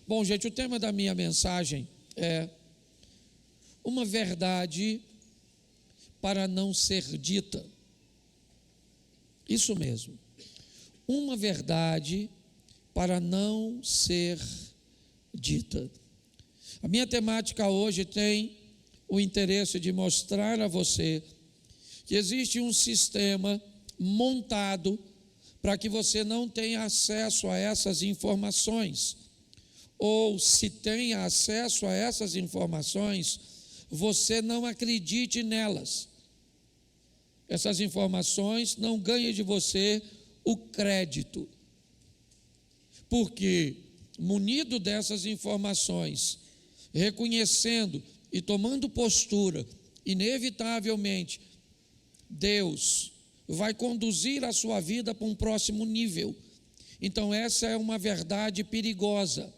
Bom, gente, o tema da minha mensagem é uma verdade para não ser dita. Isso mesmo. Uma verdade para não ser dita. A minha temática hoje tem o interesse de mostrar a você que existe um sistema montado para que você não tenha acesso a essas informações. Ou se tenha acesso a essas informações, você não acredite nelas. Essas informações não ganhem de você o crédito. Porque, munido dessas informações, reconhecendo e tomando postura, inevitavelmente, Deus vai conduzir a sua vida para um próximo nível. Então essa é uma verdade perigosa,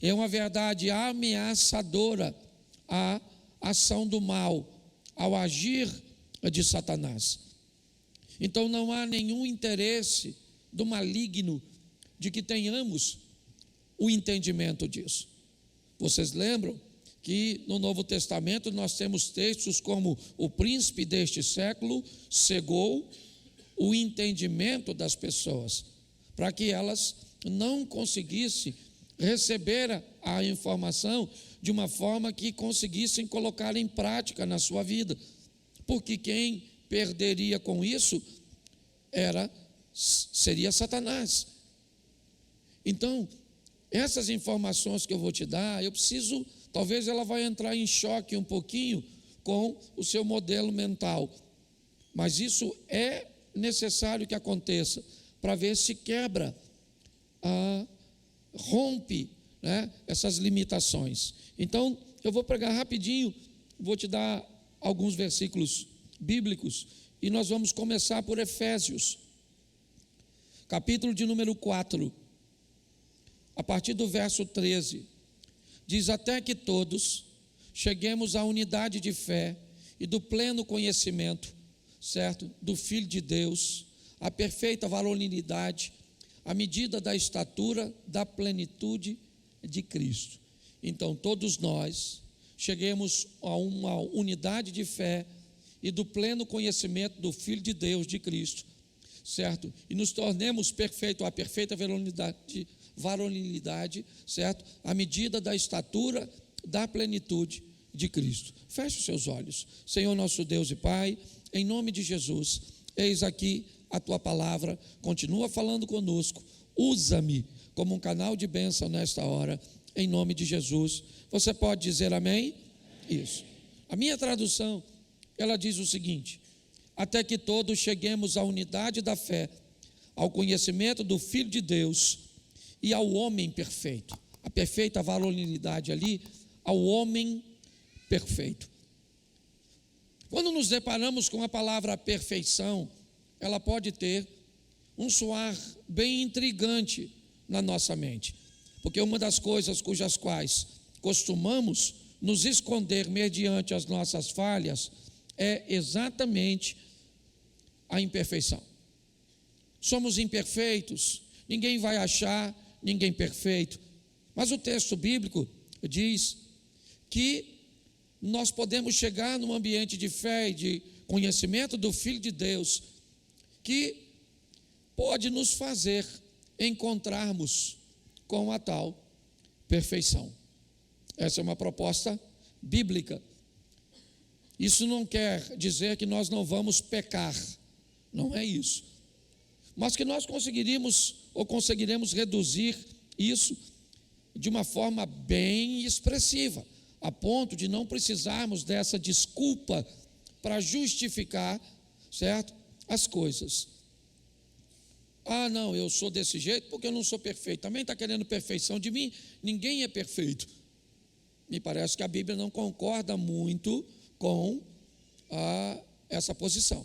é uma verdade ameaçadora à ação do mal, ao agir de Satanás. Então não há nenhum interesse do maligno de que tenhamos o entendimento disso. Vocês lembram que no Novo Testamento nós temos textos como o príncipe deste século cegou o entendimento das pessoas, para que elas não conseguissem receber a informação de uma forma que conseguissem colocar em prática na sua vida, porque quem perderia com isso seria Satanás. Então, essas informações que eu vou te dar, talvez ela vai entrar em choque um pouquinho com o seu modelo mental, mas isso é necessário que aconteça para ver se quebra, rompe, essas limitações. Então, eu vou pregar rapidinho, vou te dar alguns versículos bíblicos e nós vamos começar por Efésios, capítulo de número 4, a partir do verso 13. Diz: até que todos cheguemos à unidade de fé e do pleno conhecimento, certo? Do Filho de Deus, a perfeita varonilidade, à medida da estatura da plenitude de Cristo. Então todos nós cheguemos a uma unidade de fé e do pleno conhecimento do Filho de Deus, de Cristo, certo? E nos tornemos perfeitos, a perfeita varonilidade, certo? À medida da estatura da plenitude de Cristo. Feche os seus olhos. Senhor nosso Deus e Pai, em nome de Jesus, eis aqui a Tua palavra, continua falando conosco, usa-me como um canal de bênção nesta hora, em nome de Jesus. Você pode dizer amém? Isso. A minha tradução, ela diz o seguinte: até que todos cheguemos à unidade da fé, ao conhecimento do Filho de Deus e ao homem perfeito. A perfeita varonilidade ali, ao homem perfeito. Quando nos deparamos com a palavra perfeição, ela pode ter um soar bem intrigante na nossa mente, porque uma das coisas cujas quais costumamos nos esconder mediante as nossas falhas é exatamente a imperfeição. Somos imperfeitos, ninguém vai achar ninguém perfeito, mas o texto bíblico diz que nós podemos chegar num ambiente de fé e de conhecimento do Filho de Deus, que pode nos fazer encontrarmos com a tal perfeição. Essa é uma proposta bíblica. Isso não quer dizer que nós não vamos pecar, não é isso, mas que nós conseguiremos reduzir isso de uma forma bem expressiva, a ponto de não precisarmos dessa desculpa para justificar, certo? As coisas. Ah, não, eu sou desse jeito porque eu não sou perfeito. Também está querendo perfeição de mim? Ninguém é perfeito. Me parece que a Bíblia não concorda muito com essa posição,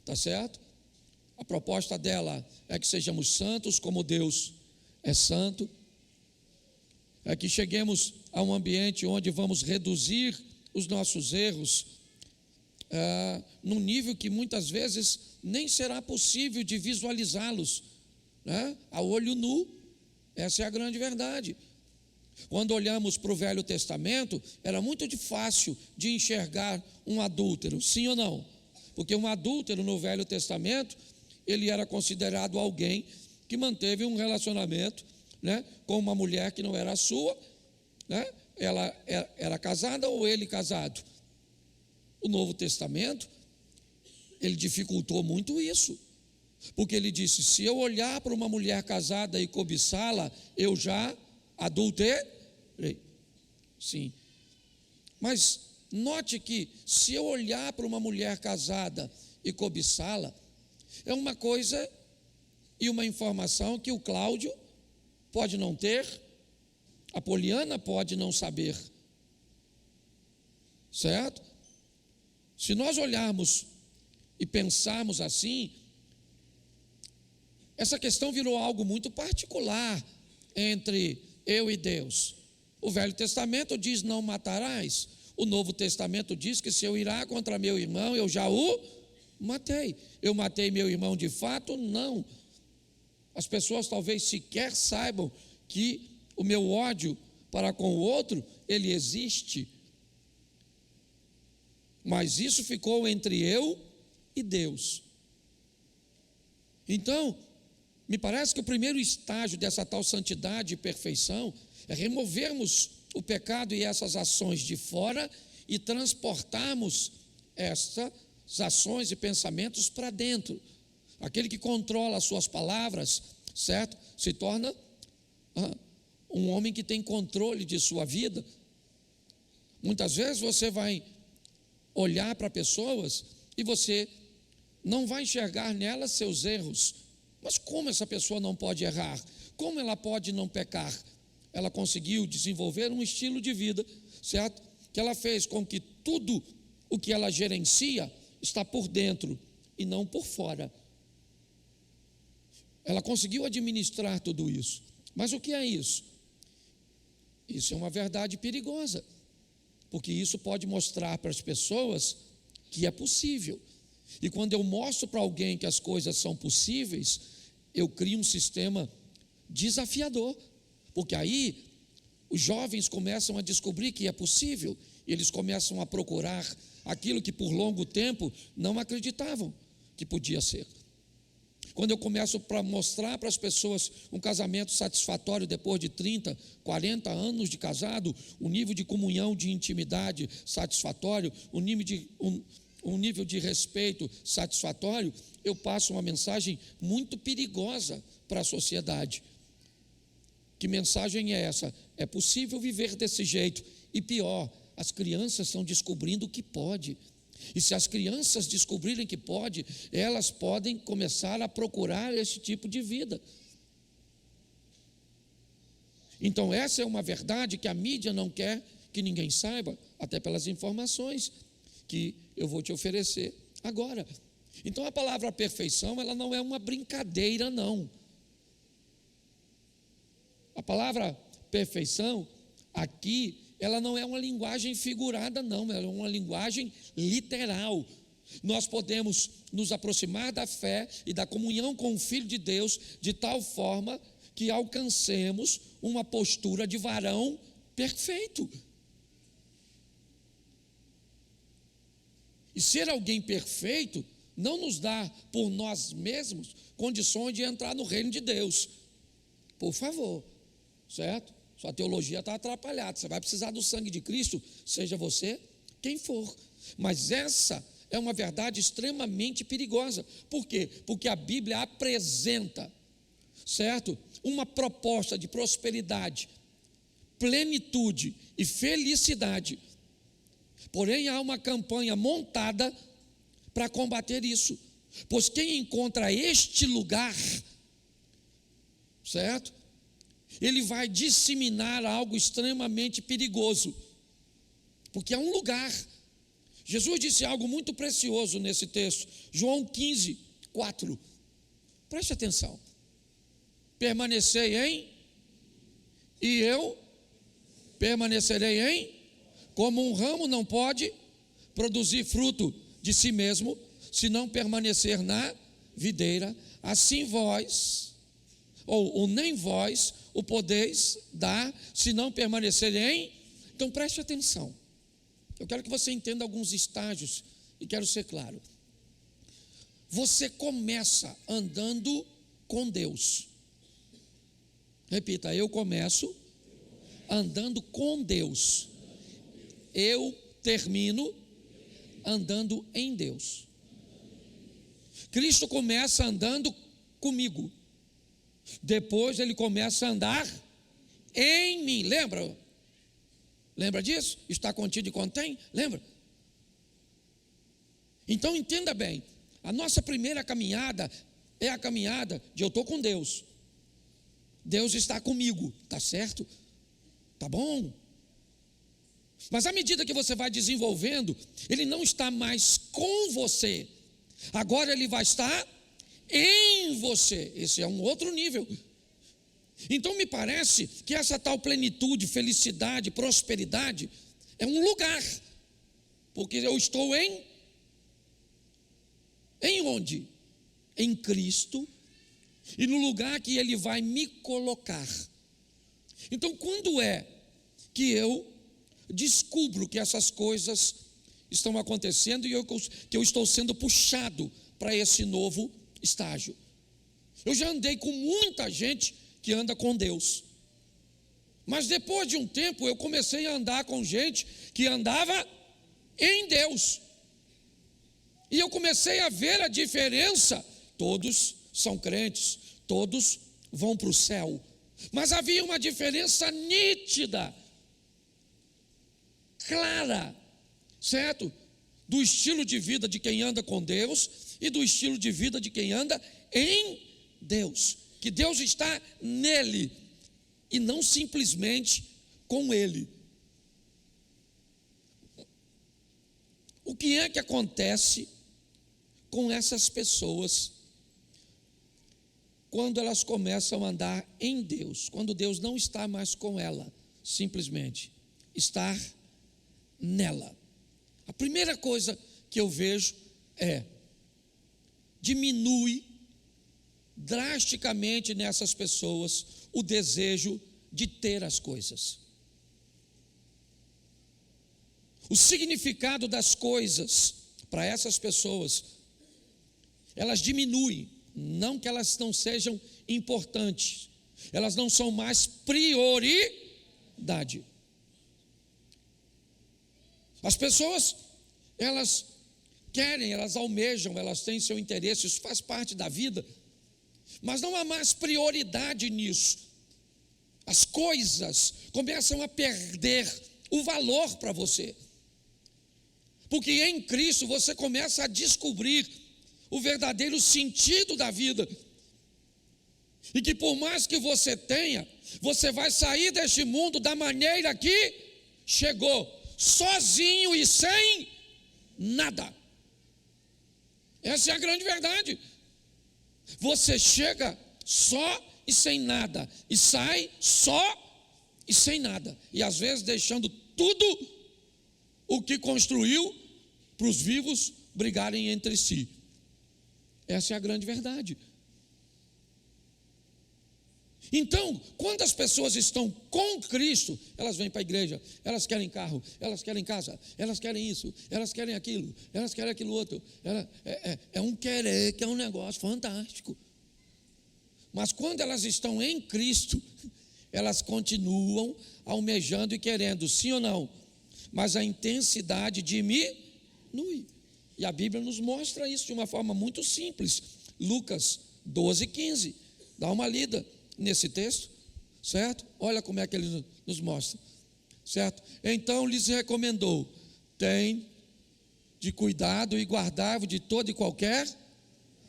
tá certo? A proposta dela é que sejamos santos como Deus é santo, é que cheguemos a um ambiente onde vamos reduzir os nossos erros num nível que muitas vezes nem será possível de visualizá-los, a olho nu. Essa é a grande verdade. Quando olhamos para o Velho Testamento, era muito fácil de enxergar um adúltero, sim ou não? Porque um adúltero no Velho Testamento, ele era considerado alguém que manteve um relacionamento, né, com uma mulher que não era sua, né? Ela era casada ou ele casado. O Novo Testamento, ele dificultou muito isso, porque ele disse: se eu olhar para uma mulher casada e cobiçá-la, eu já adulterei. Sim. Mas note que se eu olhar para uma mulher casada e cobiçá-la, é uma coisa e uma informação que o Cláudio pode não ter, a Poliana pode não saber. Certo? Se nós olharmos e pensarmos assim, essa questão virou algo muito particular entre eu e Deus. O Velho Testamento diz: não matarás. O Novo Testamento diz que se eu irá contra meu irmão, eu já o matei. Eu matei meu irmão de fato? Não. As pessoas talvez sequer saibam que o meu ódio para com o outro, ele existe. Mas isso ficou entre eu e Deus. Então, me parece que o primeiro estágio dessa tal santidade e perfeição é removermos o pecado e essas ações de fora e transportarmos essas ações e pensamentos para dentro. Aquele que controla as suas palavras, certo? Se torna um homem que tem controle de sua vida. Muitas vezes você vai olhar para pessoas e você não vai enxergar nelas seus erros. Mas como essa pessoa não pode errar? Como ela pode não pecar? Ela conseguiu desenvolver um estilo de vida, certo? Que ela fez com que tudo o que ela gerencia está por dentro e não por fora. Ela conseguiu administrar tudo isso. Mas o que é isso? Isso é uma verdade perigosa, porque isso pode mostrar para as pessoas que é possível. E quando eu mostro para alguém que as coisas são possíveis, eu crio um sistema desafiador, porque aí os jovens começam a descobrir que é possível, e eles começam a procurar aquilo que por longo tempo não acreditavam que podia ser. Quando eu começo para mostrar para as pessoas um casamento satisfatório depois de 30, 40 anos de casado, um nível de comunhão, de intimidade satisfatório, um nível de respeito satisfatório, eu passo uma mensagem muito perigosa para a sociedade. Que mensagem é essa? É possível viver desse jeito. E pior, as crianças estão descobrindo que pode. E se as crianças descobrirem que pode, elas podem começar a procurar esse tipo de vida. Então essa é uma verdade que a mídia não quer que ninguém saiba, até pelas informações que eu vou te oferecer agora. Então a palavra perfeição, ela não é uma brincadeira, não. A palavra perfeição aqui, ela não é uma linguagem figurada, não, ela é uma linguagem literal. Nós podemos nos aproximar da fé e da comunhão com o Filho de Deus de tal forma que alcancemos uma postura de varão perfeito. E ser alguém perfeito não nos dá por nós mesmos condições de entrar no reino de Deus. Por favor, certo? Sua teologia está atrapalhada. Você vai precisar do sangue de Cristo, seja você quem for. Mas essa é uma verdade extremamente perigosa. Por quê? Porque a Bíblia apresenta, certo, uma proposta de prosperidade, plenitude e felicidade. Porém, há uma campanha montada para combater isso. Pois quem encontra este lugar, certo, ele vai disseminar algo extremamente perigoso, porque é um lugar. Jesus disse algo muito precioso nesse texto, João 15, 4. Preste atenção. Permanecei em, e eu permanecerei em, como um ramo não pode produzir fruto de si mesmo, se não permanecer na videira, assim vós, ou nem vós, o podeis dar, se não permanecerem em. Então preste atenção. Eu quero que você entenda alguns estágios e quero ser claro. Você começa andando com Deus. Repita, eu começo andando com Deus. Eu termino andando em Deus. Cristo começa andando comigo. Depois ele começa a andar em mim. Lembra? Lembra disso? Está contido e contém? Lembra? Então entenda bem. A nossa primeira caminhada é a caminhada de eu estou com Deus. Deus está comigo. Está certo? Tá bom? Mas à medida que você vai desenvolvendo, ele não está mais com você. Agora ele vai estar em você. Esse é um outro nível. Então me parece que essa tal plenitude, felicidade, prosperidade é um lugar. Porque eu estou em onde? Em Cristo. E no lugar que ele vai me colocar. Então quando é que eu descubro que essas coisas estão acontecendo e que eu estou sendo puxado para esse novo estágio? Eu já andei com muita gente que anda com Deus, mas depois de um tempo eu comecei a andar com gente que andava em Deus, e eu comecei a ver a diferença. Todos são crentes, todos vão para o céu, mas havia uma diferença nítida, clara, certo? Do estilo de vida de quem anda com Deus e do estilo de vida de quem anda em Deus. Que Deus está nele e não simplesmente com ele. O que é que acontece com essas pessoas quando elas começam a andar em Deus? Quando Deus não está mais com ela, simplesmente estar nela. A primeira coisa que eu vejo é: diminui drasticamente nessas pessoas o desejo de ter as coisas. O significado das coisas para essas pessoas, elas diminuem. Não que elas não sejam importantes, elas não são mais prioridade. As pessoas, elas querem, elas almejam, elas têm seu interesse, isso faz parte da vida, mas não há mais prioridade nisso. As coisas começam a perder o valor para você, porque em Cristo você começa a descobrir o verdadeiro sentido da vida, e que por mais que você tenha, você vai sair deste mundo da maneira que chegou, sozinho e sem nada. Essa é a grande verdade. Você chega só e sem nada, e sai só e sem nada, e às vezes deixando tudo o que construiu para os vivos brigarem entre si. Essa é a grande verdade. Então, quando as pessoas estão com Cristo, elas vêm para a igreja, elas querem carro, elas querem casa, elas querem isso, elas querem aquilo, elas querem aquilo outro. É um querer que é um negócio fantástico. Mas quando elas estão em Cristo, elas continuam almejando e querendo, sim ou não? Mas a intensidade diminui. E a Bíblia nos mostra isso de uma forma muito simples. Lucas 12:15. Dá uma lida nesse texto, certo? Olha como é que ele nos mostra, certo? Então lhes recomendou: tem de cuidado e guardai-vos de toda e qualquer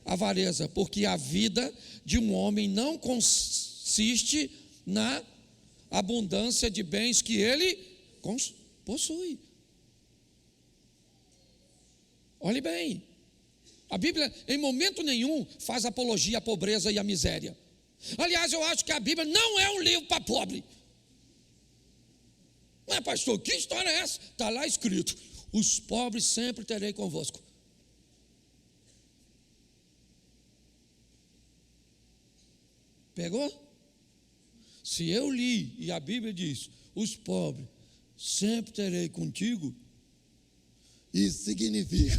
avareza, porque a vida de um homem não consiste na abundância de bens que ele possui. Olhe bem, a Bíblia em momento nenhum faz apologia à pobreza e à miséria. Aliás, eu acho que a Bíblia não é um livro para pobre. Mas pastor, que história é essa? Está lá escrito: os pobres sempre terei convosco. Pegou? Se eu li e a Bíblia diz, os pobres sempre terei contigo, isso significa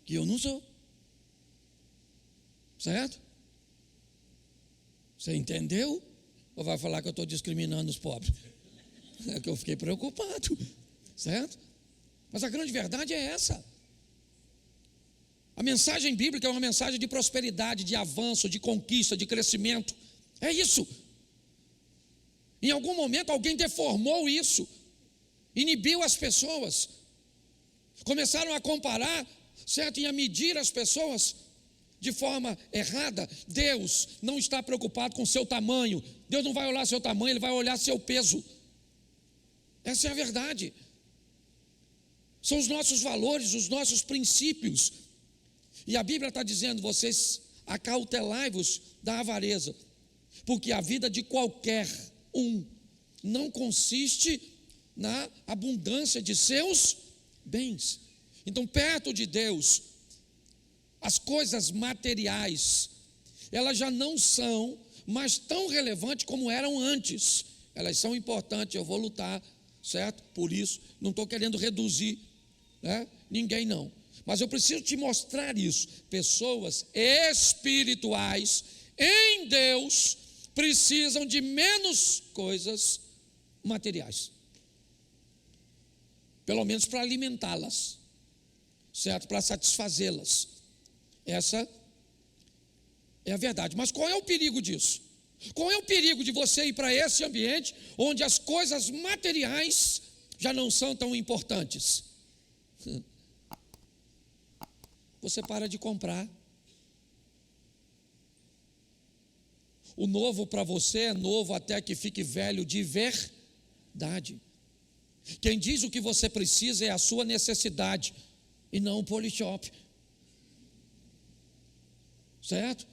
que eu não sou. Certo? Você entendeu? Ou vai falar que eu estou discriminando os pobres? É que eu fiquei preocupado. Certo? Mas a grande verdade é essa. A mensagem bíblica é uma mensagem de prosperidade, de avanço, de conquista, de crescimento. É isso. Em algum momento alguém deformou isso, inibiu as pessoas, começaram a comparar, certo? E a medir as pessoas de forma errada. Deus não está preocupado com seu tamanho. Deus não vai olhar seu tamanho, Ele vai olhar seu peso. Essa é a verdade. São os nossos valores, os nossos princípios. E a Bíblia está dizendo, vocês acautelai-vos da avareza, porque a vida de qualquer um não consiste na abundância de seus bens. Então, perto de Deus, as coisas materiais, elas já não são mais tão relevantes como eram antes. Elas são importantes, eu vou lutar, certo? Por isso, não estou querendo reduzir, né? Ninguém não. Mas eu preciso te mostrar isso. Pessoas espirituais em Deus precisam de menos coisas materiais. Pelo menos para alimentá-las, certo? Para satisfazê-las. Essa é a verdade. Mas qual é o perigo disso? Qual é o perigo de você ir para esse ambiente onde as coisas materiais já não são tão importantes? Você para de comprar. O novo para você é novo até que fique velho de verdade. Quem diz o que você precisa é a sua necessidade e não o Polishop. Certo?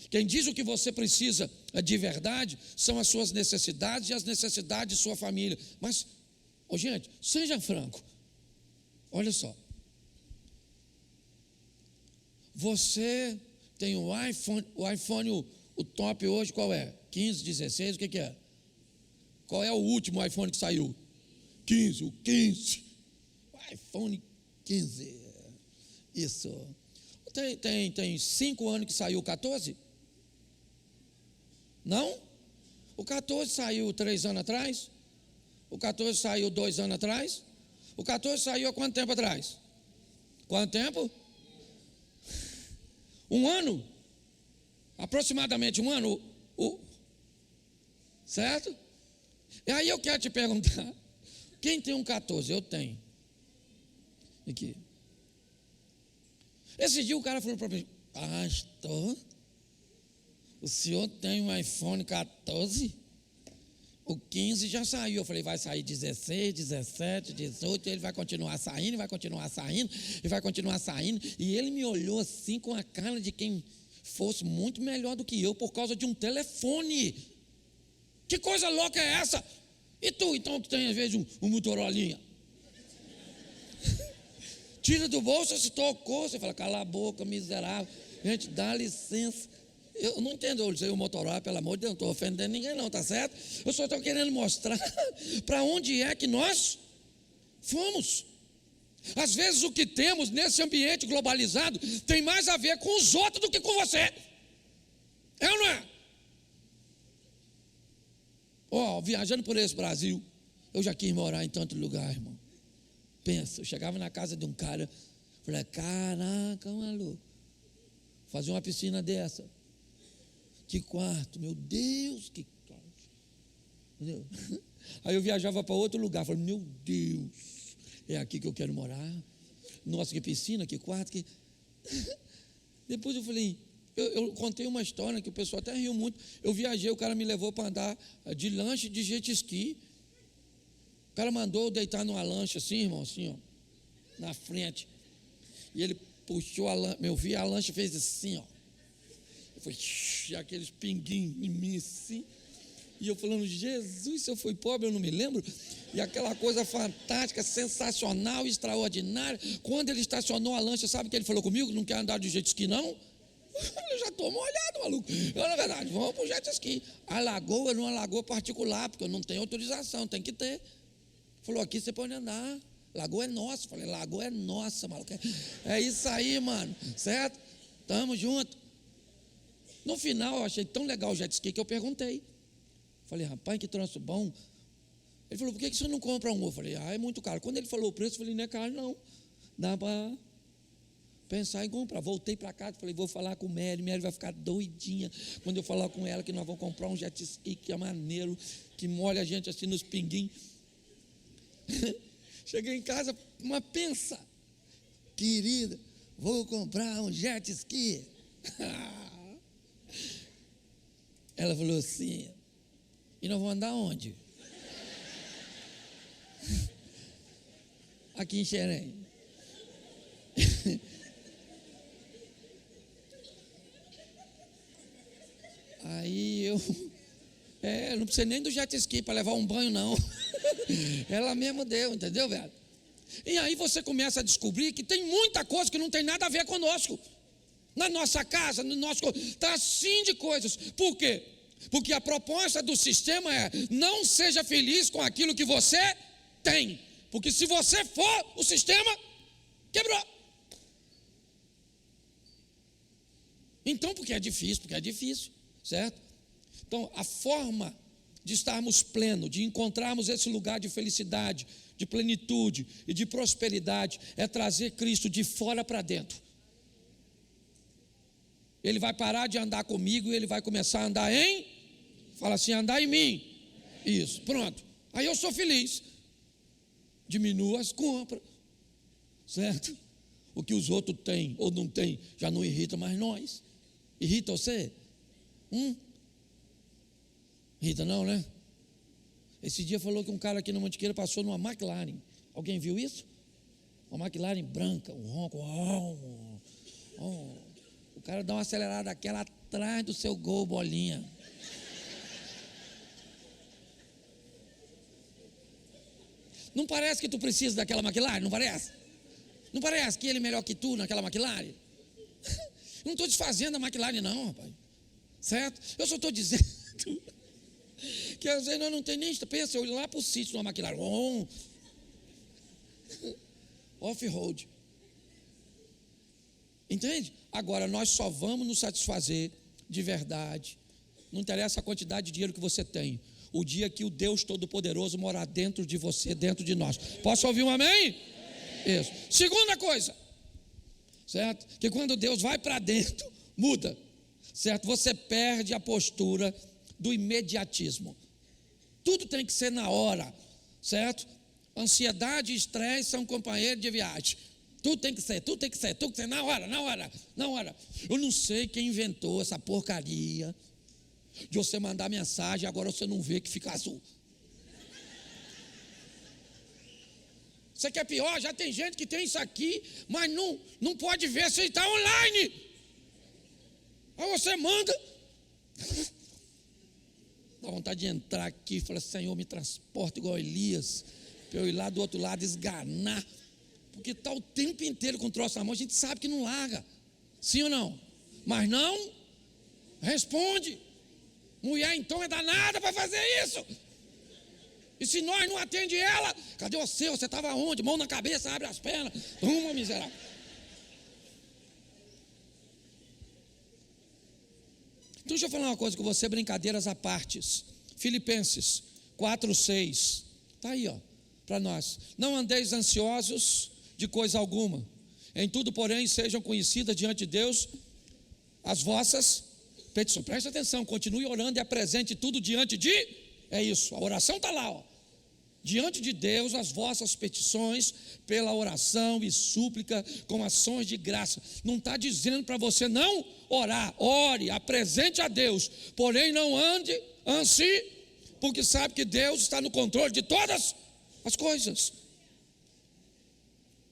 Quem diz o que você precisa de verdade são as suas necessidades e as necessidades de sua família. Mas, gente, seja franco. Olha só. Você tem o iPhone, o top hoje qual é? 15, 16, o que é? Qual é o último iPhone que saiu? 15, o 15. O iPhone 15. Isso. Tem 5 anos que saiu o 14? Não? O 14 saiu 3 anos atrás? O 14 saiu 2 anos atrás? O 14 saiu há quanto tempo atrás? Quanto tempo? 1 ano? Aproximadamente 1 ano? Certo? E aí eu quero te perguntar, quem tem um 14? Eu tenho. Aqui. Esse dia o cara falou para mim, pastor, o senhor tem um iPhone 14? O 15 já saiu. Eu falei, vai sair 16, 17, 18, ele vai continuar saindo, vai continuar saindo, e vai continuar saindo. E ele me olhou assim com a cara de quem fosse muito melhor do que eu por causa de um telefone. Que coisa louca é essa? E tu, então, que tem às vezes um Motorolinha? Tira do bolso, se tocou, você fala, cala a boca, miserável. Gente, dá licença. Eu não entendo, eu usei o Motorola, pelo amor de Deus, não estou ofendendo ninguém não, tá certo? Eu só estou querendo mostrar para onde é que nós fomos. Às vezes o que temos nesse ambiente globalizado tem mais a ver com os outros do que com você. É ou não é? Viajando por esse Brasil, eu já quis morar em tanto lugar, irmão. Pensa, eu chegava na casa de um cara, falei, caraca, maluco, fazer uma piscina dessa. Que quarto, meu Deus, que quarto. Entendeu? Aí eu viajava para outro lugar, falei, meu Deus, é aqui que eu quero morar. Nossa, que piscina, que quarto, que... Depois eu falei, eu contei uma história que o pessoal até riu muito. Eu viajei, o cara me levou para andar de lanche de jet ski. O cara mandou eu deitar numa lancha assim, irmão, assim, ó, na frente. E ele puxou a lancha, eu vi a lancha fez assim, ó. Foi aqueles pinguinhos em mim assim. E eu falando, Jesus, se eu fui pobre, eu não me lembro. E aquela coisa fantástica, sensacional, extraordinária. Quando ele estacionou a lancha, sabe o que ele falou comigo? Não quer andar de jet ski, não? Eu já estou molhado, maluco. Eu, na verdade, vamos para o jet ski. A lagoa não é uma lagoa particular, porque eu não tenho autorização, tem que ter. Falou, aqui você pode andar. Lagoa é nossa. Falei, lagoa é nossa, maluco. É isso aí, mano. Certo? Tamo junto. No final, eu achei tão legal o jet ski que eu perguntei. Falei, rapaz, que troço bom. Ele falou, por que você não compra um? Eu falei, é muito caro. Quando ele falou o preço, eu falei, não é caro não. Dá para pensar em comprar. Voltei para casa, falei, vou falar com Mary vai ficar doidinha quando eu falar com ela que nós vamos comprar um jet ski que é maneiro, que molha a gente assim nos pinguinhos. Cheguei em casa, mas pensa, querida, vou comprar um jet ski. Ela falou assim, e nós vamos andar onde? Aqui em Xerém. Aí eu não precisa nem do jet ski para levar um banho, não. Ela mesmo deu, entendeu, velho? E aí você começa a descobrir que tem muita coisa que não tem nada a ver conosco. Na nossa casa, no nosso... Está assim de coisas. Por quê? Porque a proposta do sistema é: não seja feliz com aquilo que você tem. Porque se você for, o sistema quebrou. Então, porque é difícil, certo? Então, a forma de estarmos plenos, de encontrarmos esse lugar de felicidade, de plenitude e de prosperidade, é trazer Cristo de fora para dentro. Ele vai parar de andar comigo e ele vai começar a andar fala assim, andar em mim. Isso, pronto. Aí eu sou feliz. Diminuo as compras, certo? O que os outros têm ou não têm já não irrita mais nós. Irrita você? Irrita não, né? Esse dia falou que um cara aqui na Mantiqueira passou numa McLaren. Alguém viu isso? Uma McLaren branca, um ronco. O cara dá uma acelerada daquela atrás do seu Gol, bolinha. Não parece que tu precisa daquela McLaren? Não parece? Não parece que ele é melhor que tu naquela McLaren? Não estou desfazendo a McLaren não, rapaz. Certo? Eu só estou dizendo que às vezes nós não tem nem... Pensa, eu ir lá para o sítio numa McLaren. Off-road. Entende? Agora, nós só vamos nos satisfazer de verdade. Não interessa a quantidade de dinheiro que você tem. O dia que o Deus Todo-Poderoso morar dentro de você, dentro de nós. Posso ouvir um amém? Isso. Segunda coisa, certo? Que quando Deus vai para dentro, muda, certo? Você perde a postura do imediatismo. Tudo tem que ser na hora, certo? Ansiedade e estresse são companheiros de viagem. Tudo tem que ser na hora. Eu não sei quem inventou essa porcaria de você mandar mensagem, agora você não vê que fica azul. Você quer pior? Já tem gente que tem isso aqui, mas não pode ver se está online. Aí você manda. Dá vontade de entrar aqui e falar, Senhor, me transporta igual Elias, para eu ir lá do outro lado esganar. Porque está o tempo inteiro com o troço na mão, a gente sabe que não larga. Sim ou não? Mas não responde. Mulher então é danada para fazer isso. E se nós não atende ela, cadê você? Você estava onde? Mão na cabeça, abre as pernas. Uma miserável. Então deixa eu falar uma coisa com você, brincadeiras à parte. Filipenses 4:6. Está aí, ó, para nós. Não andeis ansiosos de coisa alguma. Em tudo, porém, sejam conhecidas diante de Deus as vossas petições. Preste atenção, continue orando e apresente tudo diante de... É isso, a oração está lá, ó. Diante de Deus as vossas petições pela oração e súplica com ações de graça. Não está dizendo para você não orar. Ore, apresente a Deus. Porém não ande ansi, porque sabe que Deus está no controle de todas as coisas.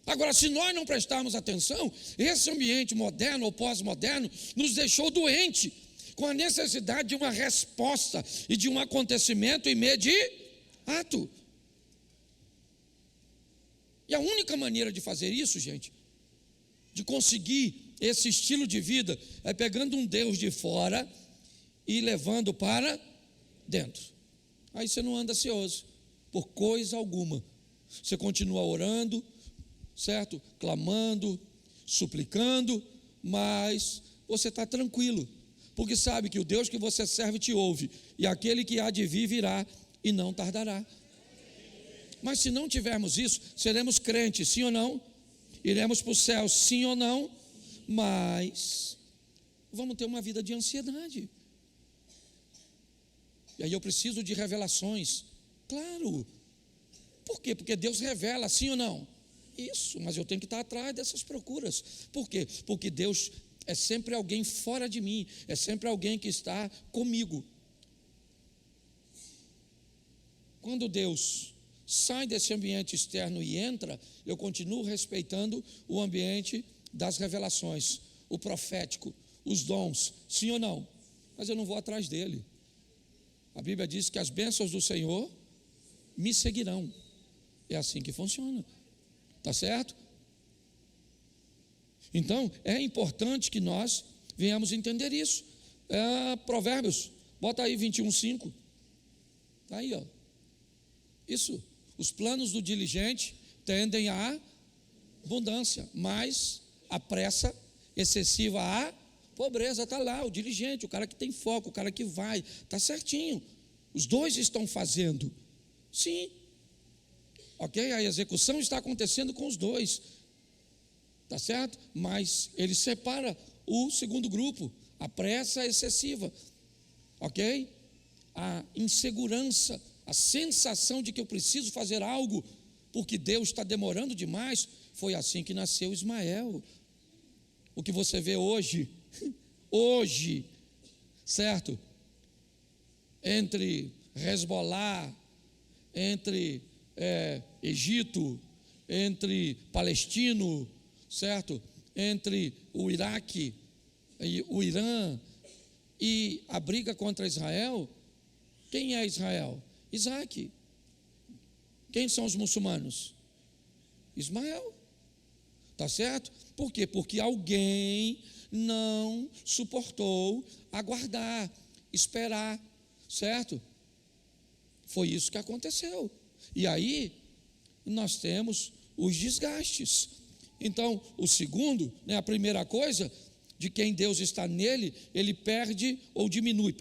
Agora, se nós não prestarmos atenção, esse ambiente moderno ou pós-moderno nos deixou doente, com a necessidade de uma resposta e de um acontecimento imediato. E a única maneira de fazer isso, gente, de conseguir esse estilo de vida é pegando um Deus de fora e levando para dentro. Aí você não anda ansioso por coisa alguma. Você continua orando, certo? Clamando, suplicando, mas você está tranquilo, porque sabe que o Deus que você serve te ouve, e aquele que há de vir virá e não tardará. Mas se não tivermos isso, seremos crentes, sim ou não? Iremos para o céu, sim ou não? Mas vamos ter uma vida de ansiedade. E aí eu preciso de revelações. Claro. Por quê? Porque Deus revela, sim ou não? Isso, mas eu tenho que estar atrás dessas procuras. Por quê? Porque Deus é sempre alguém fora de mim, é sempre alguém que está comigo. Quando Deus sai desse ambiente externo e entra, eu continuo respeitando o ambiente das revelações, o profético, os dons, sim ou não? Mas eu não vou atrás dele. A Bíblia diz que as bênçãos do Senhor me seguirão. É assim que funciona. Está certo? Então, é importante que nós venhamos entender isso. Provérbios, bota aí 21:5. Está aí, ó. Isso. Os planos do diligente tendem à abundância, mas a pressa excessiva à pobreza. Está lá, o diligente, o cara que tem foco, o cara que vai. Está certinho. Os dois estão fazendo. Sim. Ok? A execução está acontecendo com os dois. Está certo? Mas ele separa o segundo grupo, a pressa excessiva. Ok? A insegurança, a sensação de que eu preciso fazer algo porque Deus está demorando demais. Foi assim que nasceu Ismael. O que você vê hoje, certo? Entre Hezbollah, entre Egito, entre palestino, certo? Entre o Iraque e o Irã e a briga contra Israel. Quem é Israel? Isaac. Quem são os muçulmanos? Ismael. Tá certo? Por quê? Porque alguém não suportou aguardar, esperar, certo? Foi isso que aconteceu. E aí nós temos os desgastes. Então, o segundo, a primeira coisa, de quem Deus está nele, ele perde ou diminui,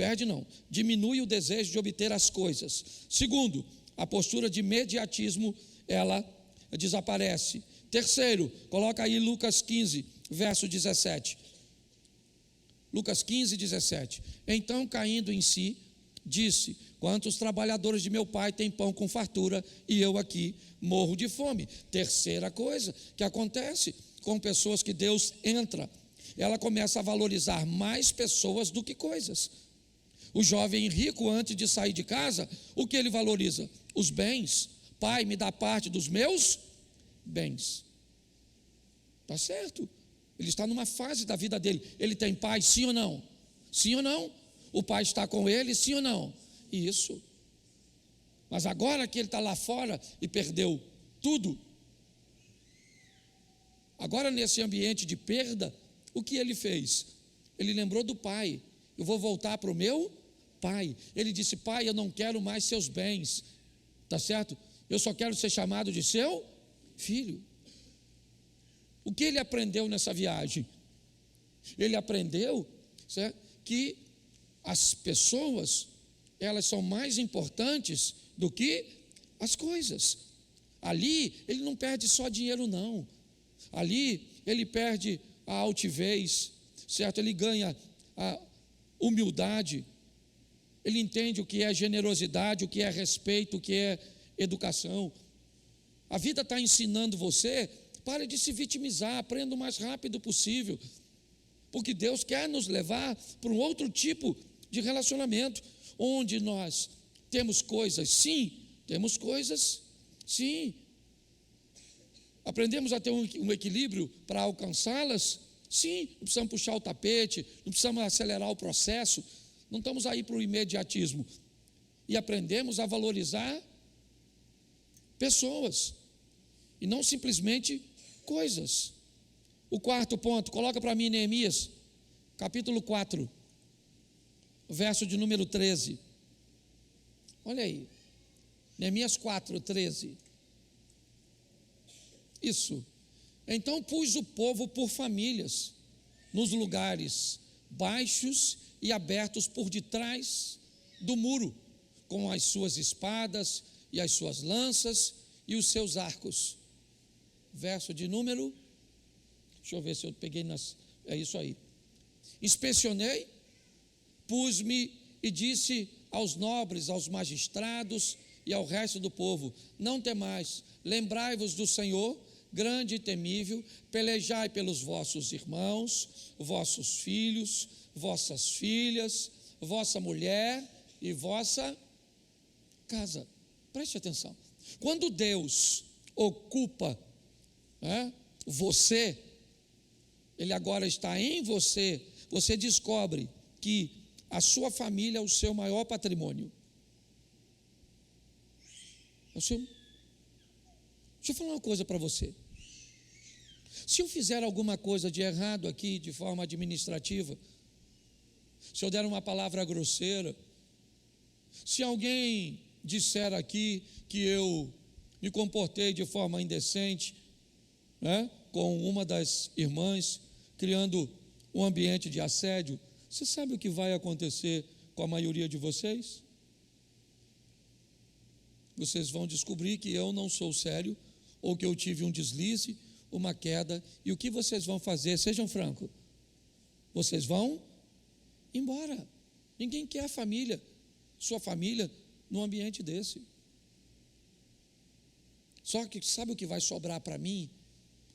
diminui o desejo de obter as coisas. Segundo, a postura de imediatismo, ela desaparece. Terceiro, coloca aí Lucas 15, verso 17. Lucas 15, 17. Então, caindo em si, disse: quantos trabalhadores de meu pai têm pão com fartura e eu aqui morro de fome. Terceira coisa que acontece com pessoas que Deus entra, ela começa a valorizar mais pessoas do que coisas. O jovem rico, antes de sair de casa, o que ele valoriza? Os bens. Pai, me dá parte dos meus bens. Está certo? Ele está numa fase da vida dele. Ele tem pai, sim ou não? Sim ou não? O pai está com ele, sim ou não? Isso. Mas agora que ele está lá fora e perdeu tudo, agora nesse ambiente de perda, o que ele fez? Ele lembrou do pai. Eu vou voltar para o meu pai. Ele disse: pai, eu não quero mais seus bens. Está certo? Eu só quero ser chamado de seu filho. O que ele aprendeu nessa viagem? Ele aprendeu, certo, que as pessoas, elas são mais importantes do que as coisas. Ali ele não perde só dinheiro, não. Ali ele perde a altivez, certo? Ele ganha a humildade. Ele entende o que é generosidade, o que é respeito, o que é educação. A vida está ensinando você: pare de se vitimizar, aprenda o mais rápido possível, porque Deus quer nos levar para um outro tipo de relacionamento, onde nós temos coisas, sim, temos coisas, sim, aprendemos a ter um equilíbrio para alcançá-las, sim, não precisamos puxar o tapete, não precisamos acelerar o processo, não estamos aí para o imediatismo, e aprendemos a valorizar pessoas, e não simplesmente coisas. O quarto ponto, coloca para mim Neemias, capítulo 4, verso de número 13. Olha aí, Neemias 4, 13. Isso. Então pus o povo por famílias, nos lugares baixos e abertos por detrás do muro, com as suas espadas e as suas lanças e os seus arcos. Verso de número, deixa eu ver se eu peguei é isso aí. Inspecionei, pus-me e disse aos nobres, aos magistrados e ao resto do povo: não temais, lembrai-vos do Senhor, grande e temível, pelejai pelos vossos irmãos, vossos filhos, vossas filhas, vossa mulher e vossa casa. Preste atenção. Quando Deus ocupa você, Ele agora está em você, você descobre que a sua família é o seu maior patrimônio. Deixa eu falar uma coisa para você. Se eu fizer alguma coisa de errado aqui, de forma administrativa, se eu der uma palavra grosseira, se alguém disser aqui que eu me comportei de forma indecente, com uma das irmãs, criando um ambiente de assédio, você sabe o que vai acontecer com a maioria de vocês? Vocês vão descobrir que eu não sou sério, ou que eu tive um deslize, uma queda, e o que vocês vão fazer? Sejam francos, vocês vão embora. Ninguém quer a família, sua família, num ambiente desse. Só que sabe o que vai sobrar para mim?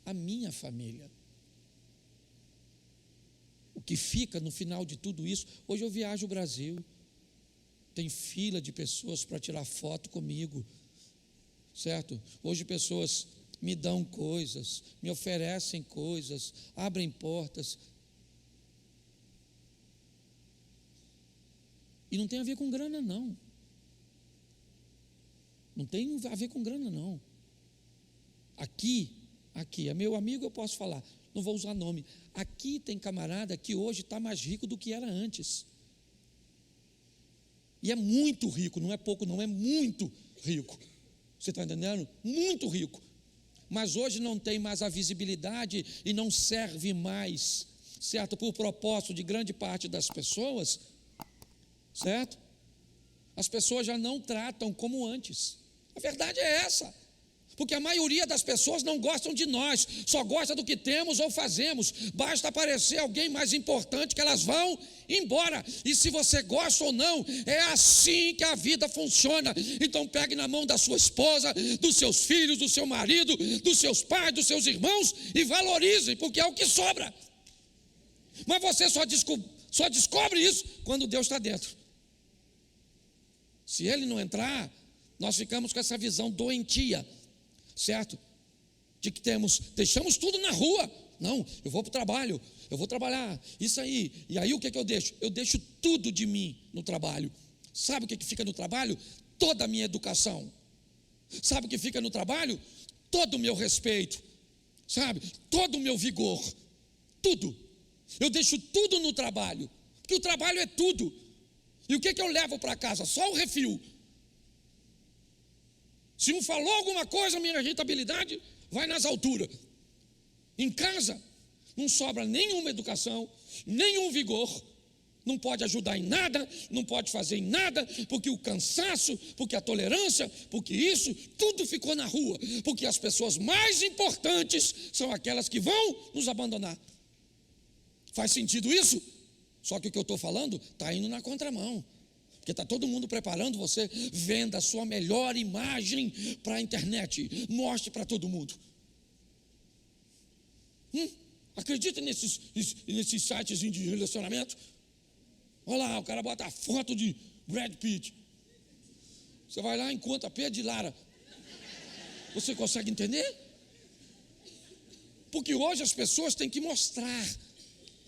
A minha família. O que fica no final de tudo isso? Hoje eu viajo o Brasil, tem fila de pessoas para tirar foto comigo, certo? Hoje pessoas me dão coisas, me oferecem coisas, abrem portas. E não tem a ver com grana, não. Não tem a ver com grana, não. Aqui, é meu amigo, eu posso falar, não vou usar nome. Aqui tem camarada que hoje está mais rico do que era antes. E é muito rico, não é pouco não, é muito rico. Você está entendendo? Muito rico. Mas hoje não tem mais a visibilidade e não serve mais, certo? Por propósito de grande parte das pessoas, certo? As pessoas já não tratam como antes. A verdade é essa. Porque a maioria das pessoas não gostam de nós, só gosta do que temos ou fazemos. Basta aparecer alguém mais importante que elas vão embora. E se você gosta ou não, é assim que a vida funciona. Então pegue na mão da sua esposa, dos seus filhos, do seu marido, dos seus pais, dos seus irmãos e valorize, porque é o que sobra. Mas você só descobre isso quando Deus está dentro. Se Ele não entrar, nós ficamos com essa visão doentia, certo? De que deixamos tudo na rua. Não, eu vou para o trabalho, eu vou trabalhar, isso aí. E aí o que eu deixo? Eu deixo tudo de mim no trabalho. Sabe o que fica no trabalho? Toda a minha educação. Sabe o que fica no trabalho? Todo o meu respeito, sabe? Todo o meu vigor, tudo. Eu deixo tudo no trabalho, porque o trabalho é tudo. E o que eu levo para casa? Só o refil. Se um falou alguma coisa, minha irritabilidade vai nas alturas. Em casa, não sobra nenhuma educação, nenhum vigor, não pode ajudar em nada, não pode fazer em nada, porque o cansaço, porque a tolerância, porque isso, tudo ficou na rua, porque as pessoas mais importantes são aquelas que vão nos abandonar. Faz sentido isso? Só que o que eu estou falando está indo na contramão. Porque está todo mundo preparando você, venda a sua melhor imagem para a internet, mostre para todo mundo. Acredita nesses sites de relacionamento? Olha lá, o cara bota a foto de Brad Pitt. Você vai lá e encontra Pedro de Lara. Você consegue entender? Porque hoje as pessoas têm que mostrar.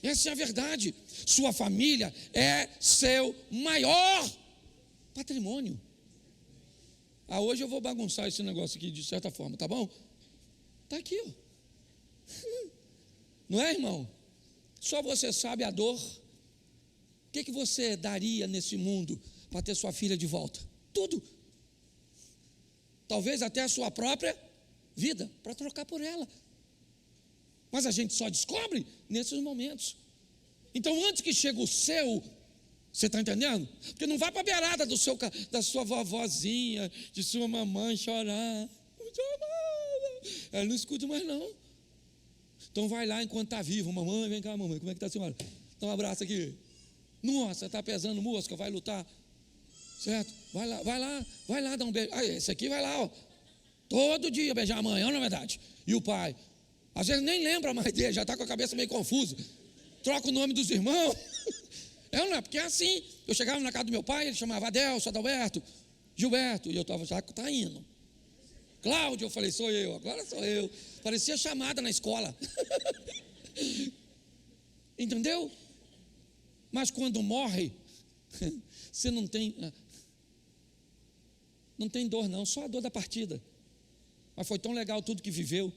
Essa é a verdade. Sua família é seu maior patrimônio. Hoje eu vou bagunçar esse negócio aqui de certa forma, tá bom? Está aqui, ó. Não é, irmão? Só você sabe a dor. O que você daria nesse mundo para ter sua filha de volta? Tudo. Talvez até a sua própria vida, para trocar por ela. Mas a gente só descobre nesses momentos. Então, antes que chegue o seu, você está entendendo? Porque não vai para a beirada da sua vovozinha, de sua mamãe chorar. Ela não escuta mais não. Então vai lá enquanto está vivo. Mamãe, vem cá, mamãe, como é que está a senhora? Dá um abraço aqui. Nossa, está pesando mosca, vai lutar. Certo? Vai lá dar um beijo. Ah, esse aqui vai lá, ó. Todo dia beijar a mãe, não é verdade? E o pai? Às vezes nem lembra mais dele, já está com a cabeça meio confusa. Troca o nome dos irmãos. Não é? Porque é assim. Eu chegava na casa do meu pai, ele chamava Adelso, Adalberto, Gilberto, e eu estava já tá indo. Cláudio, eu falei, sou eu, agora sou eu. Parecia chamada na escola. Entendeu? Mas quando morre, você não tem dor não, só a dor da partida. Mas foi tão legal tudo que viveu.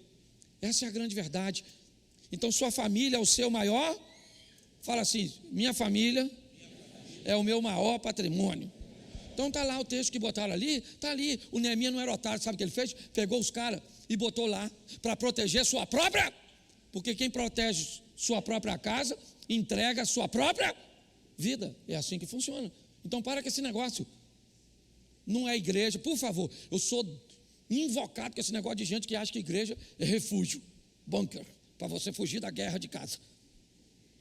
Essa é a grande verdade. Então sua família é o seu maior, fala assim, minha família é o meu maior patrimônio. Então está lá o texto que botaram ali, está ali, o Neemias não era otário, sabe o que ele fez? Pegou os caras e botou lá, para proteger sua própria, porque quem protege sua própria casa, entrega a sua própria vida, é assim que funciona. Então para com esse negócio, não é igreja, por favor, eu sou invocado com esse negócio de gente que acha que igreja é refúgio, bunker, para você fugir da guerra de casa.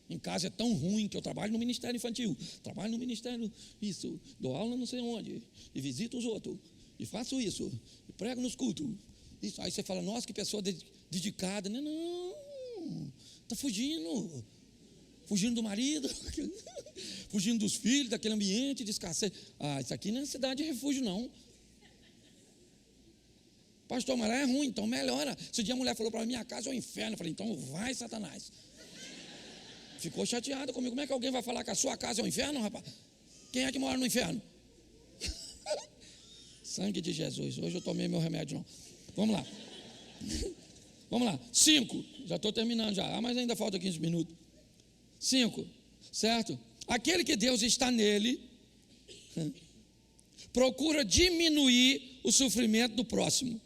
Em casa é tão ruim que eu trabalho no ministério infantil, trabalho no ministério, isso, dou aula não sei onde, e visito os outros, e faço isso, e prego nos cultos. Isso. Aí você fala, nossa, que pessoa dedicada. Não, está fugindo do marido, fugindo dos filhos, daquele ambiente de escassez. Isso aqui não é cidade de refúgio, não. Pastor, mas lá é ruim, então melhora. Esse dia a mulher falou para mim, minha casa é o inferno. Eu falei, então vai, Satanás. Ficou chateada comigo. Como é que alguém vai falar que a sua casa é o inferno, rapaz? Quem é que mora no inferno? Sangue de Jesus. Hoje eu tomei meu remédio, não. Vamos lá. Vamos lá. 5. Já estou terminando já. Mas ainda falta 15 minutos. 5. Certo? Aquele que Deus está nele procura diminuir o sofrimento do próximo.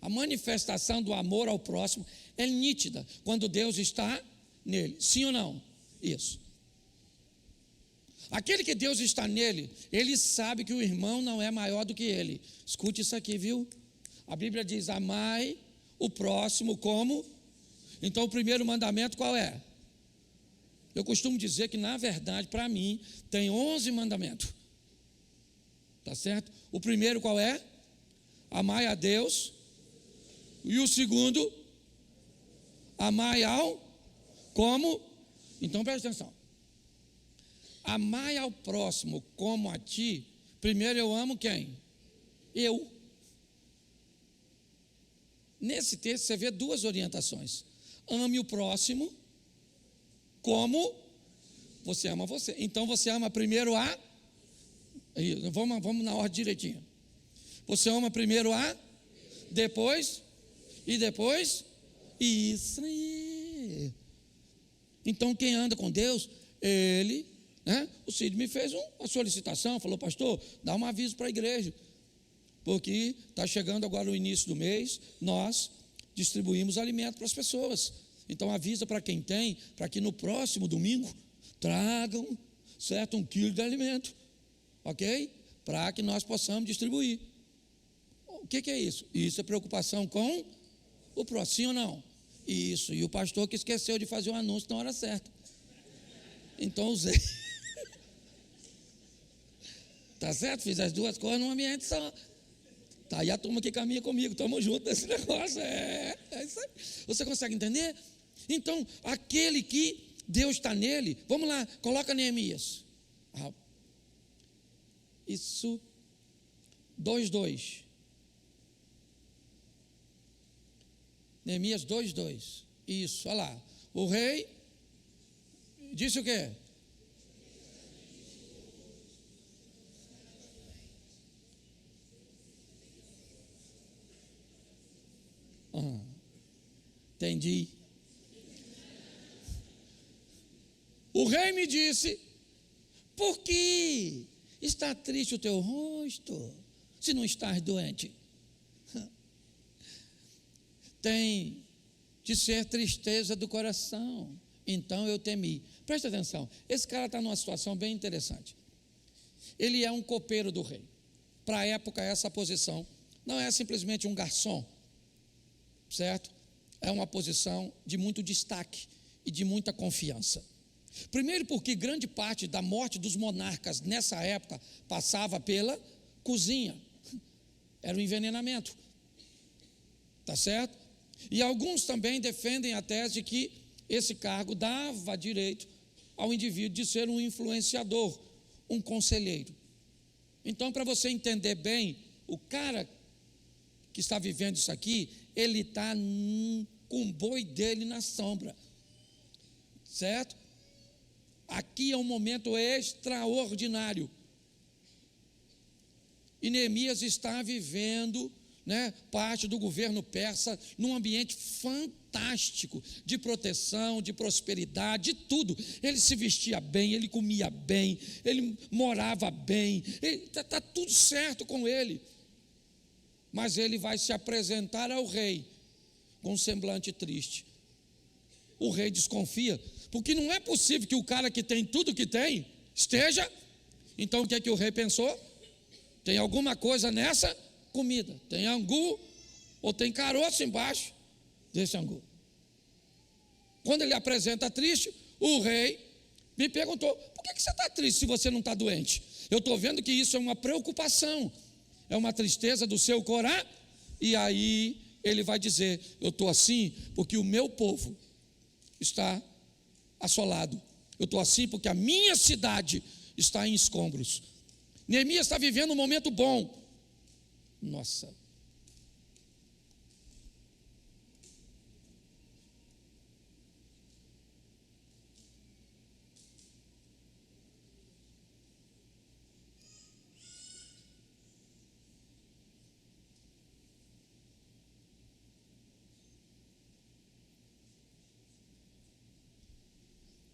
A manifestação do amor ao próximo é nítida quando Deus está nele. Sim ou não? Isso. Aquele que Deus está nele, ele sabe que o irmão não é maior do que ele. Escute isso aqui, viu? A Bíblia diz, amai o próximo como? Então o primeiro mandamento qual é? Eu costumo dizer que na verdade para mim tem 11 mandamentos. Tá certo? O primeiro qual é? Amai a Deus. E o segundo, amai ao como? Então presta atenção. Amai ao próximo como a ti. Primeiro eu amo quem? Eu. Nesse texto você vê duas orientações. Ame o próximo como você ama você. Então você ama primeiro a... Vamos na ordem direitinho. Você ama primeiro a... Depois... E depois... Isso aí. Então quem anda com Deus, ele... O Cid me fez uma solicitação, falou, pastor, dá um aviso para a igreja, porque está chegando agora o início do mês, nós distribuímos alimento para as pessoas, então avisa para quem tem, para que no próximo domingo tragam, certo, 1 quilo de alimento, ok? Para que nós possamos distribuir. O que é isso? Isso é preocupação com o próximo, sim ou não? Isso, e o pastor que esqueceu de fazer o anúncio na hora certa, então usei. Tá certo? Fiz as duas coisas num ambiente só. Tá aí a turma que caminha comigo, estamos juntos nesse negócio. É isso aí. Você consegue entender? Então, aquele que Deus está nele, vamos lá, coloca Neemias. Isso, 2:2. Neemias 2:2. Isso, olha lá. O rei disse o quê? Entendi. O rei me disse: por que está triste o teu rosto, se não estás doente? Tem de ser tristeza do coração. Então eu temi. Presta atenção, esse cara está numa situação bem interessante. Ele é um copeiro do rei. Para a época, essa posição não é simplesmente um garçom, certo? É uma posição de muito destaque e de muita confiança. Primeiro porque grande parte da morte dos monarcas nessa época passava pela cozinha. Era o envenenamento. Tá certo? E alguns também defendem a tese de que esse cargo dava direito ao indivíduo de ser um influenciador, um conselheiro. Então, para você entender bem, o cara que está vivendo isso aqui, ele está com o boi dele na sombra, certo? Aqui é um momento extraordinário. E Neemias está vivendo, parte do governo persa num ambiente fantástico, de proteção, de prosperidade, de tudo. Ele se vestia bem, ele comia bem, ele morava bem, está tudo certo com ele. Mas ele vai se apresentar ao rei com um semblante triste. O rei desconfia, porque não é possível que o cara que tem tudo que tem esteja. Então o que é que o rei pensou? Tem alguma coisa nessa comida, tem angu ou tem caroço embaixo desse angu. Quando ele apresenta triste, o rei me perguntou: por que você está triste se você não está doente? Eu estou vendo que isso é uma preocupação, é uma tristeza do seu coração. E aí ele vai dizer: eu estou assim porque o meu povo está assolado, eu estou assim porque a minha cidade está em escombros. Neemias está vivendo um momento bom. Nossa.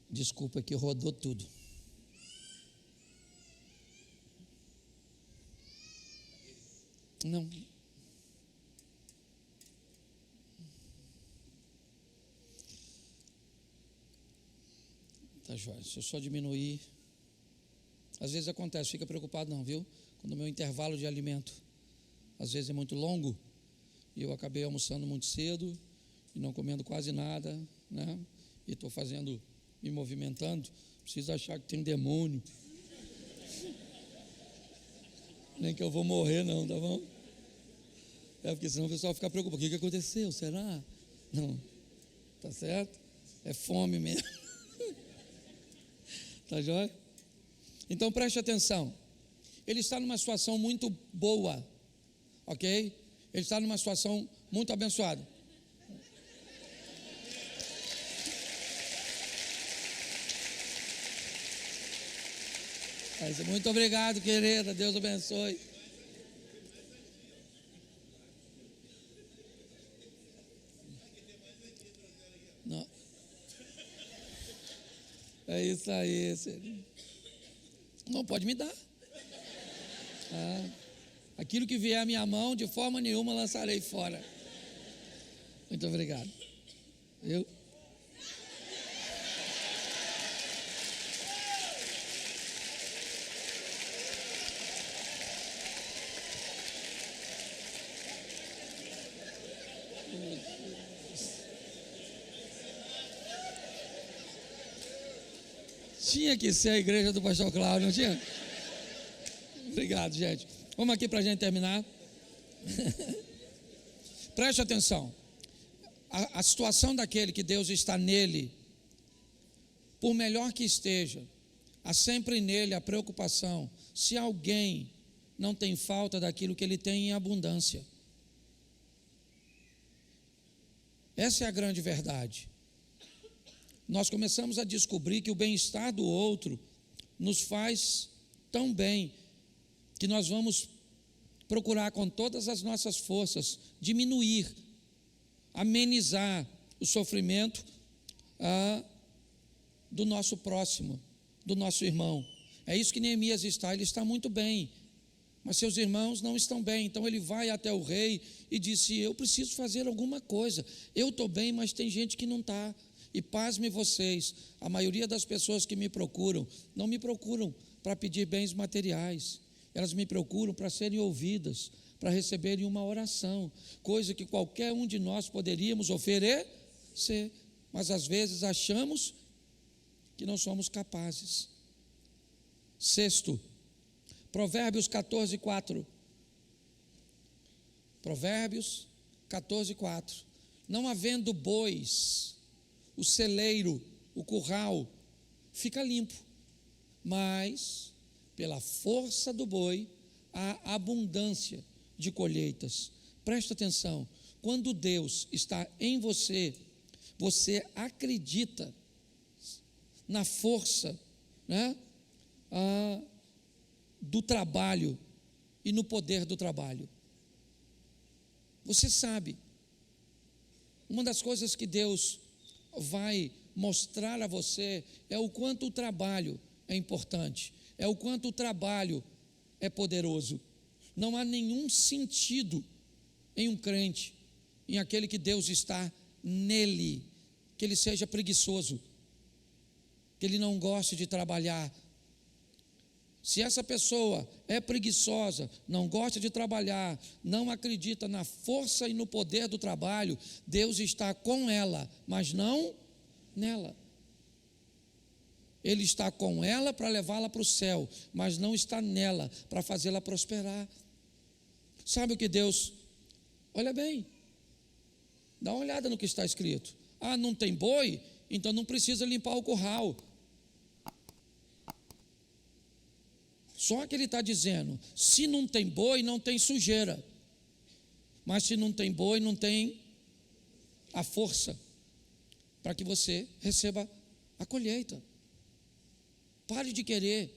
Desculpa que rodou tudo. Não. Tá jóia, se eu só diminuir. Às vezes acontece, fica preocupado não, viu? Quando o meu intervalo de alimento às vezes é muito longo, e eu acabei almoçando muito cedo e não comendo quase nada, e estou me movimentando, preciso achar que tem demônio. Nem que eu vou morrer não, tá bom? Porque senão o pessoal fica preocupado. O que aconteceu? Será? Não. Tá certo? É fome mesmo. Tá jóia? Então preste atenção. Ele está numa situação muito boa. Ok? Ele está numa situação muito abençoada. Muito obrigado, querida. Deus abençoe. Não. É isso aí. Não pode me dar. Aquilo que vier à minha mão, de forma nenhuma lançarei fora. Muito obrigado. Viu? Tinha que ser a igreja do pastor Cláudio, não tinha? Obrigado, gente. Vamos aqui para a gente terminar. Preste atenção. A situação daquele que Deus está nele, por melhor que esteja, há sempre nele a preocupação se alguém não tem falta daquilo que ele tem em abundância. Essa é a grande verdade. Nós começamos a descobrir que o bem-estar do outro nos faz tão bem que nós vamos procurar com todas as nossas forças diminuir, amenizar o sofrimento do nosso próximo, do nosso irmão. É isso que Neemias está, ele está muito bem, mas seus irmãos não estão bem. Então ele vai até o rei e disse: eu preciso fazer alguma coisa, eu estou bem, mas tem gente que não está. E pasme vocês, a maioria das pessoas que me procuram, não me procuram para pedir bens materiais, elas me procuram para serem ouvidas, para receberem uma oração, coisa que qualquer um de nós poderíamos oferecer, mas às vezes achamos que não somos capazes. Sexto, Provérbios 14:4. Provérbios 14:4. Não havendo bois, o celeiro, o curral, fica limpo, mas pela força do boi há abundância de colheitas. Presta atenção, quando Deus está em você, você acredita na força, né, do trabalho e no poder do trabalho. Você sabe, uma das coisas que Deus vai mostrar a você é o quanto o trabalho é importante, é o quanto o trabalho é poderoso. Não há nenhum sentido em um crente, em aquele que Deus está nele, que ele seja preguiçoso, que ele não goste de trabalhar. Se essa pessoa é preguiçosa, não gosta de trabalhar, não acredita na força e no poder do trabalho, Deus está com ela, mas não nela. Ele está com ela para levá-la para o céu, mas não está nela para fazê-la prosperar. Sabe o que Deus? Olha bem, dá uma olhada no que está escrito. Ah, não tem boi? Então não precisa limpar o curral. Só que ele está dizendo, se não tem boi, não tem sujeira. Mas se não tem boi, não tem a força para que você receba a colheita. Pare de querer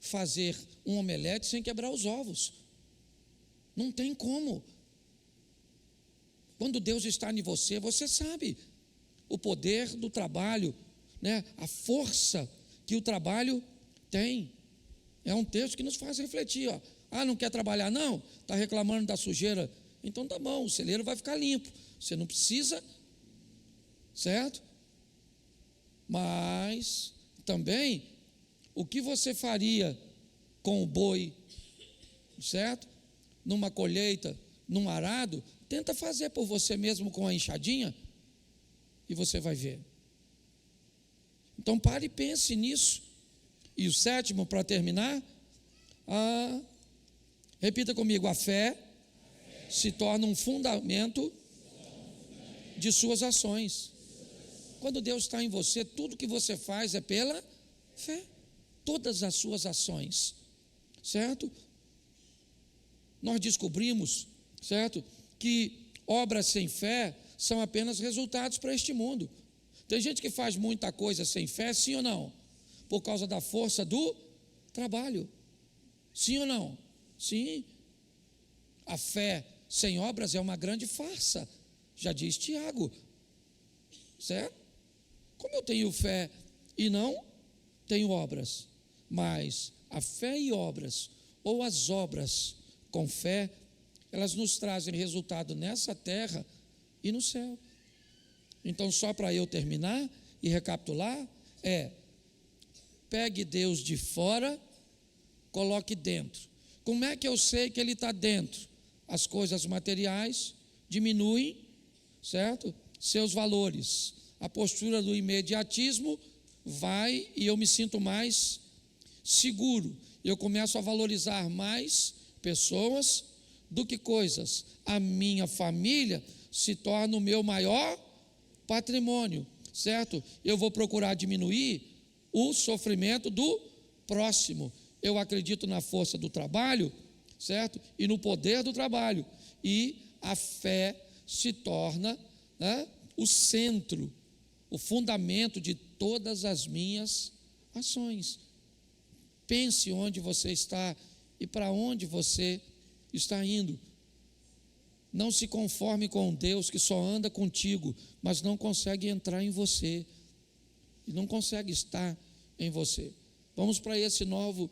fazer um omelete sem quebrar os ovos. Não tem como. Quando Deus está em você, você sabe o poder do trabalho, né? A força que o trabalho tem. É um texto que nos faz refletir, ó. Ah, não quer trabalhar não? Está reclamando da sujeira? Então tá bom, o celeiro vai ficar limpo. Você não precisa, certo? Mas também, o que você faria com o boi, certo? Numa colheita, num arado, tenta fazer por você mesmo com a enxadinha e você vai ver. Então pare e pense nisso. E o sétimo, para terminar, repita comigo: a fé se torna um fundamento de suas ações. Quando Deus está em você, tudo que você faz é pela fé. Todas as suas ações, certo? Nós descobrimos, certo, que obras sem fé são apenas resultados para este mundo. Tem gente que faz muita coisa sem fé, sim ou não? Por causa da força do trabalho. Sim ou não? Sim. A fé sem obras é uma grande farsa, já diz Tiago, certo? Como eu tenho fé e não tenho obras? Mas a fé e obras, ou as obras com fé, elas nos trazem resultado nessa terra e no céu. Então, só para eu terminar e recapitular, pegue Deus de fora, coloque dentro. Como é que eu sei que Ele está dentro? As coisas materiais diminuem, certo? Seus valores. A postura do imediatismo vai e eu me sinto mais seguro. Eu começo a valorizar mais pessoas do que coisas. A minha família se torna o meu maior patrimônio, certo? Eu vou procurar diminuir o sofrimento do próximo. Eu acredito na força do trabalho, certo? E no poder do trabalho. E a fé se torna, né, o centro, o fundamento de todas as minhas ações. Pense onde você está e para onde você está indo. Não se conforme com Deus que só anda contigo, mas não consegue entrar em você. e não consegue estar em você. Vamos para esse novo